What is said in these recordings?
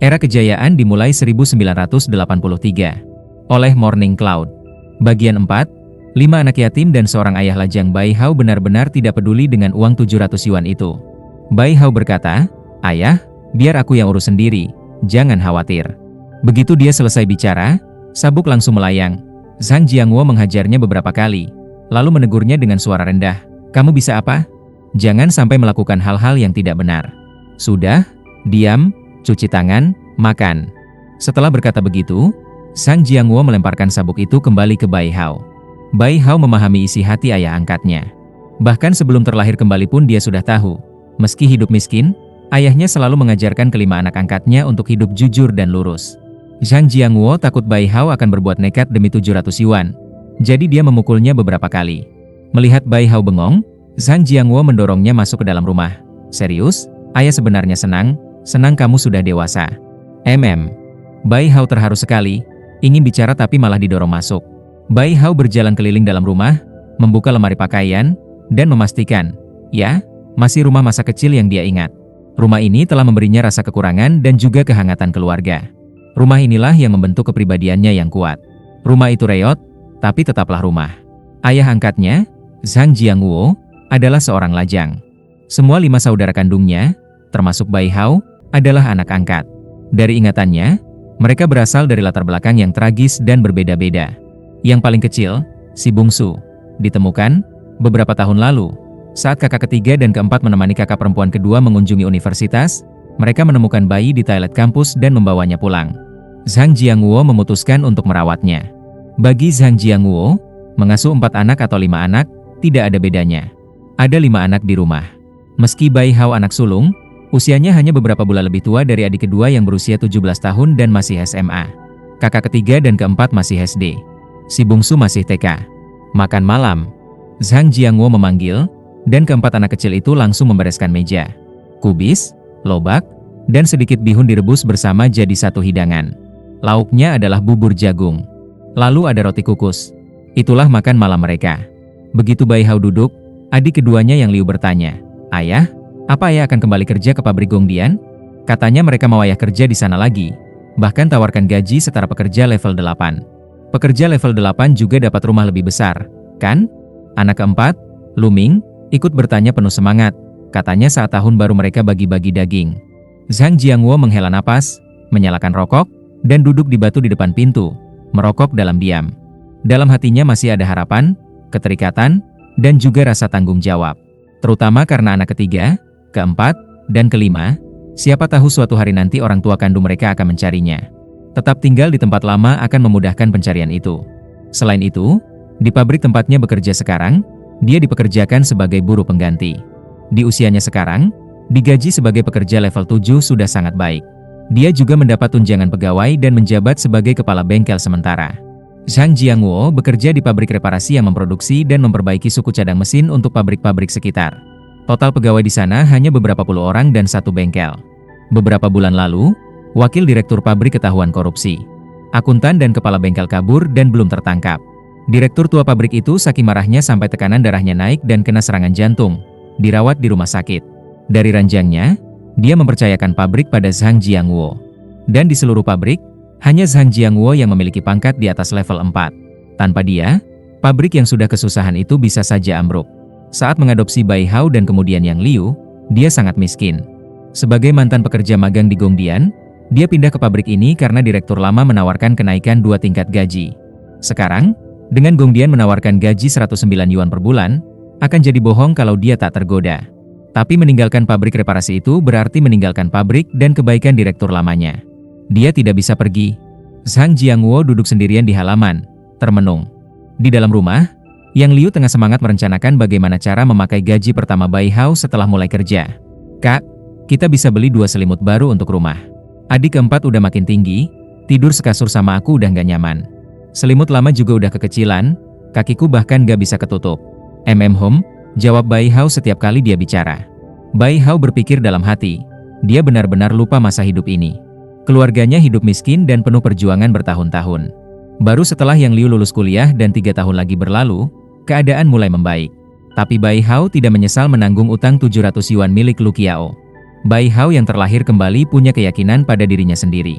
Era kejayaan dimulai 1983. Oleh Morning Cloud. Bagian 4. 5 anak yatim dan seorang ayah lajang. Bai Hao benar-benar tidak peduli dengan uang 700 yuan itu. Bai Hao berkata, "Ayah, biar aku yang urus sendiri, jangan khawatir." Begitu dia selesai bicara, sabuk langsung melayang. Zhang Jiangwo menghajarnya beberapa kali, lalu menegurnya dengan suara rendah, "Kamu bisa apa? Jangan sampai melakukan hal-hal yang tidak benar. Sudah, diam, cuci tangan, makan." Setelah berkata begitu, Zhang Jiangwo melemparkan sabuk itu kembali ke Bai Hao. Bai Hao memahami isi hati ayah angkatnya. Bahkan sebelum terlahir kembali pun dia sudah tahu, meski hidup miskin, ayahnya selalu mengajarkan kelima anak angkatnya untuk hidup jujur dan lurus. Zhang Jiangwo takut Bai Hao akan berbuat nekat demi 700 yuan, jadi dia memukulnya beberapa kali. Melihat Bai Hao bengong, Zhang Jiangwo mendorongnya masuk ke dalam rumah. "Serius? Ayah sebenarnya senang kamu sudah dewasa." Bai Hao terharu sekali, ingin bicara tapi malah didorong masuk. Bai Hao berjalan keliling dalam rumah, membuka lemari pakaian, dan memastikan, ya, masih rumah masa kecil yang dia ingat. Rumah ini telah memberinya rasa kekurangan dan juga kehangatan keluarga. Rumah inilah yang membentuk kepribadiannya yang kuat. Rumah itu reot, tapi tetaplah rumah. Ayah angkatnya, Zhang Jiangwo, adalah seorang lajang. Semua 5 saudara kandungnya, termasuk Bai Hao, adalah anak angkat. Dari ingatannya, mereka berasal dari latar belakang yang tragis dan berbeda-beda. Yang paling kecil, si bungsu, ditemukan beberapa tahun lalu. Saat kakak ketiga dan keempat menemani kakak perempuan kedua mengunjungi universitas, mereka menemukan bayi di toilet kampus dan membawanya pulang. Zhang Jiangwo memutuskan untuk merawatnya. Bagi Zhang Jiangwo, mengasuh 4 anak atau 5 anak, tidak ada bedanya. Ada 5 anak di rumah. Meski Bai Hao anak sulung, usianya hanya beberapa bulan lebih tua dari adik kedua yang berusia 17 tahun dan masih SMA. Kakak ketiga dan keempat masih SD. Si bungsu masih TK. Makan malam. Zhang Jiangwo memanggil, dan keempat anak kecil itu langsung membereskan meja. Kubis, lobak, dan sedikit bihun direbus bersama jadi satu hidangan. Lauknya adalah bubur jagung. Lalu ada roti kukus. Itulah makan malam mereka. Begitu Bai Hao duduk, adik keduanya yang Liu bertanya, "Ayah, apa ayah akan kembali kerja ke pabrik Gongdian?" Katanya mereka mau ayah kerja di sana lagi. Bahkan tawarkan gaji setara pekerja level 8. Pekerja level 8 juga dapat rumah lebih besar, kan? Anak keempat, Lu Ming, ikut bertanya penuh semangat. Katanya saat tahun baru mereka bagi-bagi daging. Zhang Jiangwo menghela napas, menyalakan rokok, dan duduk di batu di depan pintu, merokok dalam diam. Dalam hatinya masih ada harapan, keterikatan, dan juga rasa tanggung jawab. Terutama karena anak ketiga, keempat, dan kelima, siapa tahu suatu hari nanti orang tua kandung mereka akan mencarinya. Tetap tinggal di tempat lama akan memudahkan pencarian itu. Selain itu, di pabrik tempatnya bekerja sekarang, dia dipekerjakan sebagai buruh pengganti. Di usianya sekarang, digaji sebagai pekerja level 7 sudah sangat baik. Dia juga mendapat tunjangan pegawai dan menjabat sebagai kepala bengkel sementara. Zhang Jiangwo bekerja di pabrik reparasi yang memproduksi dan memperbaiki suku cadang mesin untuk pabrik-pabrik sekitar. Total pegawai di sana hanya beberapa puluh orang dan 1 bengkel. Beberapa bulan lalu, wakil direktur pabrik ketahuan korupsi. Akuntan dan kepala bengkel kabur dan belum tertangkap. Direktur tua pabrik itu saking marahnya sampai tekanan darahnya naik dan kena serangan jantung. Dirawat di rumah sakit. Dari ranjangnya, dia mempercayakan pabrik pada Zhang Jiangwo. Dan di seluruh pabrik, hanya Zhang Jiangwo yang memiliki pangkat di atas level 4. Tanpa dia, pabrik yang sudah kesusahan itu bisa saja ambruk. Saat mengadopsi Bai Hao dan kemudian Yang Liu, dia sangat miskin. Sebagai mantan pekerja magang di Gongdian, dia pindah ke pabrik ini karena direktur lama menawarkan kenaikan 2 tingkat gaji. Sekarang, dengan Gongdian menawarkan gaji 109 yuan per bulan, akan jadi bohong kalau dia tak tergoda. Tapi meninggalkan pabrik reparasi itu berarti meninggalkan pabrik dan kebaikan direktur lamanya. Dia tidak bisa pergi. Zhang Jiangwo duduk sendirian di halaman, termenung. Di dalam rumah, Yang Liu tengah semangat merencanakan bagaimana cara memakai gaji pertama Bai Hao setelah mulai kerja. "Kak, kita bisa beli 2 selimut baru untuk rumah. Adik keempat udah makin tinggi, tidur sekasur sama aku udah gak nyaman. Selimut lama juga udah kekecilan, kakiku bahkan gak bisa ketutup." Home, jawab Bai Hao setiap kali dia bicara. Bai Hao berpikir dalam hati, dia benar-benar lupa masa hidup ini. Keluarganya hidup miskin dan penuh perjuangan bertahun-tahun. Baru setelah Yang Liu lulus kuliah dan 3 tahun lagi berlalu, keadaan mulai membaik. Tapi Bai Hao tidak menyesal menanggung utang 700 yuan milik Lu Qiao. Bai Hao yang terlahir kembali punya keyakinan pada dirinya sendiri.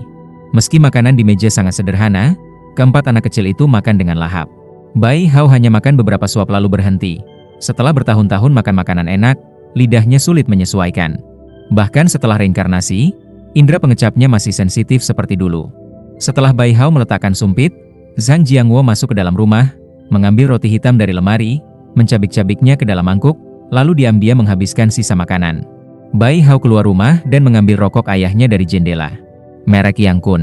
Meski makanan di meja sangat sederhana, keempat anak kecil itu makan dengan lahap. Bai Hao hanya makan beberapa suap lalu berhenti. Setelah bertahun-tahun makan makanan enak, lidahnya sulit menyesuaikan. Bahkan setelah reinkarnasi, indera pengecapnya masih sensitif seperti dulu. Setelah Bai Hao meletakkan sumpit, Zhang Jiangwo masuk ke dalam rumah, mengambil roti hitam dari lemari, mencabik-cabiknya ke dalam mangkuk, lalu diam-diam menghabiskan sisa makanan. Bai Hao keluar rumah dan mengambil rokok ayahnya dari jendela. Merek Yang Kun.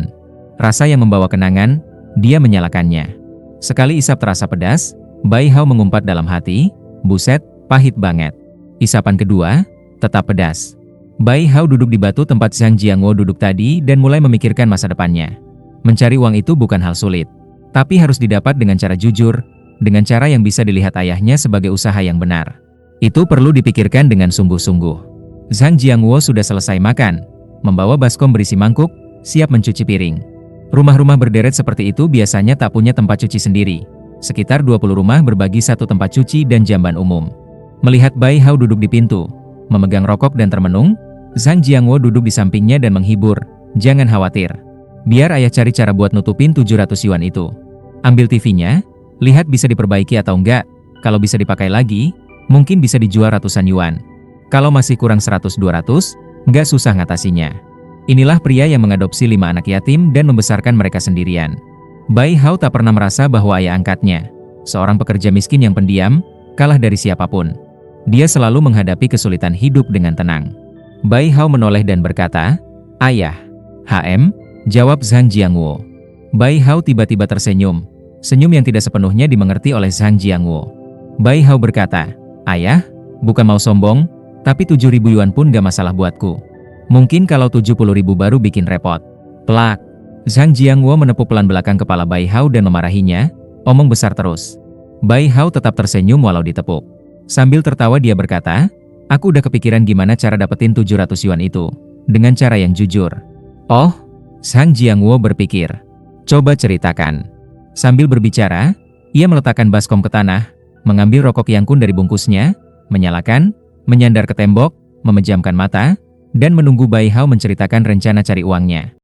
Rasa yang membawa kenangan, dia menyalakannya. Sekali isap terasa pedas, Bai Hao mengumpat dalam hati, buset, pahit banget. Isapan kedua, tetap pedas. Bai Hao duduk di batu tempat Zhang Jiangwo duduk tadi dan mulai memikirkan masa depannya. Mencari uang itu bukan hal sulit, tapi harus didapat dengan cara jujur, dengan cara yang bisa dilihat ayahnya sebagai usaha yang benar. Itu perlu dipikirkan dengan sungguh-sungguh. Zhang Jiangwo sudah selesai makan, membawa baskom berisi mangkuk, siap mencuci piring. Rumah-rumah berderet seperti itu biasanya tak punya tempat cuci sendiri. Sekitar 20 rumah berbagi satu tempat cuci dan jamban umum. Melihat Bai Hao duduk di pintu, memegang rokok dan termenung, Zhang Jiangwo duduk di sampingnya dan menghibur, "Jangan khawatir. Biar ayah cari cara buat nutupin 700 yuan itu. Ambil TV-nya, lihat bisa diperbaiki atau enggak. Kalau bisa dipakai lagi, mungkin bisa dijual ratusan yuan. Kalau masih kurang 100-200, nggak susah ngatasinya." Inilah pria yang mengadopsi 5 anak yatim dan membesarkan mereka sendirian. Bai Hao tak pernah merasa bahwa ayah angkatnya, seorang pekerja miskin yang pendiam, kalah dari siapapun. Dia selalu menghadapi kesulitan hidup dengan tenang. Bai Hao menoleh dan berkata, "Ayah." "HM," jawab Zhang Jiangwo. Bai Hao tiba-tiba tersenyum, senyum yang tidak sepenuhnya dimengerti oleh Zhang Jiangwo. Bai Hao berkata, "Ayah, bukan mau sombong, tapi 7.000 yuan pun gak masalah buatku. Mungkin kalau 70.000 baru bikin repot." Plak. Zhang Jiangwo menepuk pelan belakang kepala Bai Hao dan memarahinya, "Omong besar terus." Bai Hao tetap tersenyum walau ditepuk. Sambil tertawa dia berkata, "Aku udah kepikiran gimana cara dapetin 700 yuan itu, dengan cara yang jujur." "Oh?" Zhang Jiangwo berpikir. "Coba ceritakan." Sambil berbicara, ia meletakkan baskom ke tanah, mengambil rokok Yang Kun dari bungkusnya, menyalakan, menyandar ke tembok, memejamkan mata, dan menunggu Bai Hao menceritakan rencana cari uangnya.